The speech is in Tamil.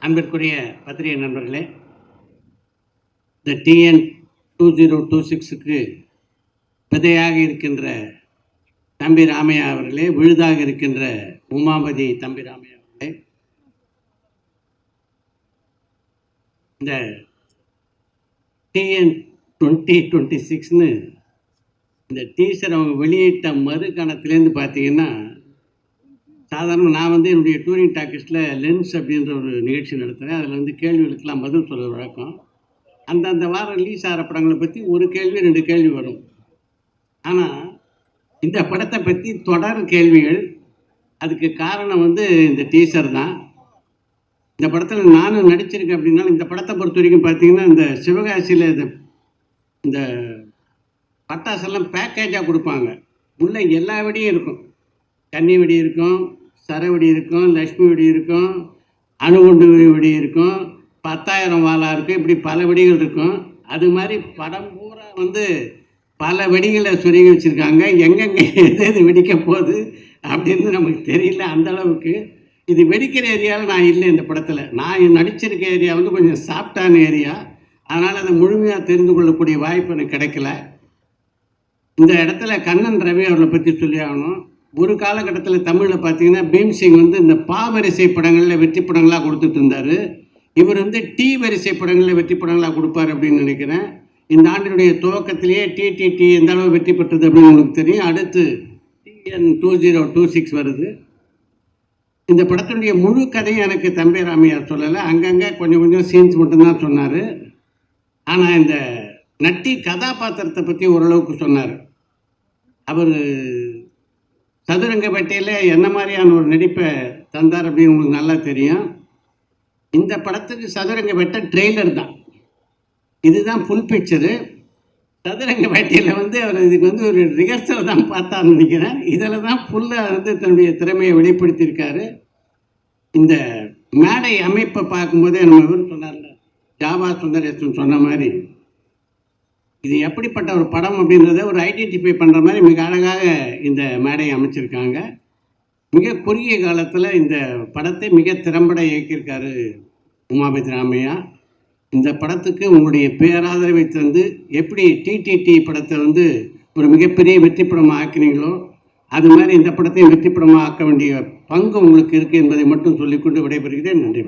அன்பிற்குரிய பத்திரிகை நண்பர்களே, இந்த TN 2026க்கு விதையாக இருக்கின்ற தம்பி ராமையா அவர்களே, விழுதாக இருக்கின்ற உமாபதி தம்பி ராமையா அவர்களே, இந்த TN 2026ன்னு இந்த டீசர் அவங்க வெளியிட்ட மறு கணத்துலேருந்து பார்த்தீங்கன்னா, சாதாரணமாக நான் என்னுடைய டூரிங் டாக்கிஸில் லென்ஸ் அப்படின்ற ஒரு நிகழ்ச்சி நடத்துகிறேன். அதில் கேள்விகளுக்கெல்லாம் பதில் சொல்கிற வழக்கம். அந்தந்த வாரம் ரிலீஸ் ஆகிற படங்களை பற்றி ஒரு கேள்வி 2 கேள்வி வரும். ஆனால் இந்த படத்தை பற்றி தொடர் கேள்விகள். அதுக்கு காரணம் இந்த டீசர் தான். இந்த படத்தில் நானும் நடிச்சிருக்கேன். அப்படின்னாலும் இந்த படத்தை பொறுத்த வரைக்கும் பார்த்தீங்கன்னா, இந்த சிவகாசியில் இந்த பட்டாசெல்லாம் பேக்கேஜாக கொடுப்பாங்க. உள்ளே எல்லா வெடியும் இருக்கும். கன்னி வெடி இருக்கும், சரவெடி இருக்கும், லக்ஷ்மி வெடி இருக்கும், அணுகுண்டு வெடி இருக்கும், 10,000 வாலா இருக்கும். இப்படி பல வெடிகள் இருக்கும். அது மாதிரி படம் பூரா பல வெடிகளை சொருகி வச்சுருக்காங்க. எங்கெங்கே எது வெடிக்க போகுது அப்படின்னு நமக்கு தெரியல. அந்தளவுக்கு இது வெடிக்கிற ஏரியாவில் நான் இல்லை. இந்த படத்தில் நான் நடிச்சிருக்க ஏரியா கொஞ்சம் சாஃப்டான ஏரியா. அதனால் அதை முழுமையாக தெரிந்து கொள்ளக்கூடிய வாய்ப்பு எனக்கு கிடைக்கல. இந்த இடத்துல கண்ணன் ரவி அவர்களை பற்றி சொல்லி ஆகணும். ஒரு காலகட்டத்தில் தமிழில் பார்த்தீங்கன்னா பீம்சிங் இந்த வரிசை படங்களில் வெற்றி படங்களாக கொடுத்துட்டு இருந்தார். இவர் டி வரிசை படங்களில் வெற்றி படங்களாக கொடுப்பார் அப்படின்னு நினைக்கிறேன். இந்த ஆண்டினுடைய துவக்கத்திலேயே டிடிடி எந்த அளவு வெற்றி பெற்றது அப்படின்னு உங்களுக்கு தெரியும். அடுத்து TN 2026 வருது. இந்த படத்தினுடைய முழு கதையும் எனக்கு தம்பி ராமையார் சொல்லலை. அங்கங்கே கொஞ்சம் கொஞ்சம் சீன்ஸ் மட்டும்தான் சொன்னார். ஆனால் இந்த நட்டி கதாபாத்திரத்தை பற்றி ஓரளவுக்கு சொன்னார். அவர் சதுரங்கப்பேட்டையில் என்ன மாதிரியான ஒரு நடிப்பை தந்தார் அப்படின்னு உங்களுக்கு நல்லா தெரியும். இந்த படத்துக்கு சதுரங்கப்பேட்டை ட்ரெய்லர் தான். இதுதான் ஃபுல் பிக்சரு. சதுரங்கப்பேட்டையில் அவர் இதுக்கு ஒரு ரிஹர்சல் தான் பார்த்தான்னு நினைக்கிறேன். இதில் தான் ஃபுல்லாக தன்னுடைய திறமையை வெளிப்படுத்தியிருக்காரு. இந்த மேடை அமைப்பை பார்க்கும்போதே நம்ம இவர் சொன்னார்ல, ஜாவா சுந்தரேசன் சொன்ன மாதிரி, இது எப்படிப்பட்ட ஒரு படம் அப்படின்றத ஒரு ஐடென்டிஃபை பண்ணுற மாதிரி மிக அழகாக இந்த மேடையை அமைச்சிருக்காங்க. மிக குறுகிய காலத்தில் இந்த படத்தை மிக திறம்பட இயக்கியிருக்காரு உமாபதி ராமையா. இந்த படத்துக்கு உங்களுடைய பேராதரவை தந்து எப்படி டிடிடி படத்தை ஒரு மிகப்பெரிய வெற்றி படமாக ஆக்கினீங்களோ, அது மாதிரி இந்த படத்தையும் வெற்றி படமாக ஆக்க வேண்டிய பங்கு உங்களுக்கு இருக்குது என்பதை மட்டும் சொல்லிக்கொண்டு விடைபெறுகிறேன். நன்றி.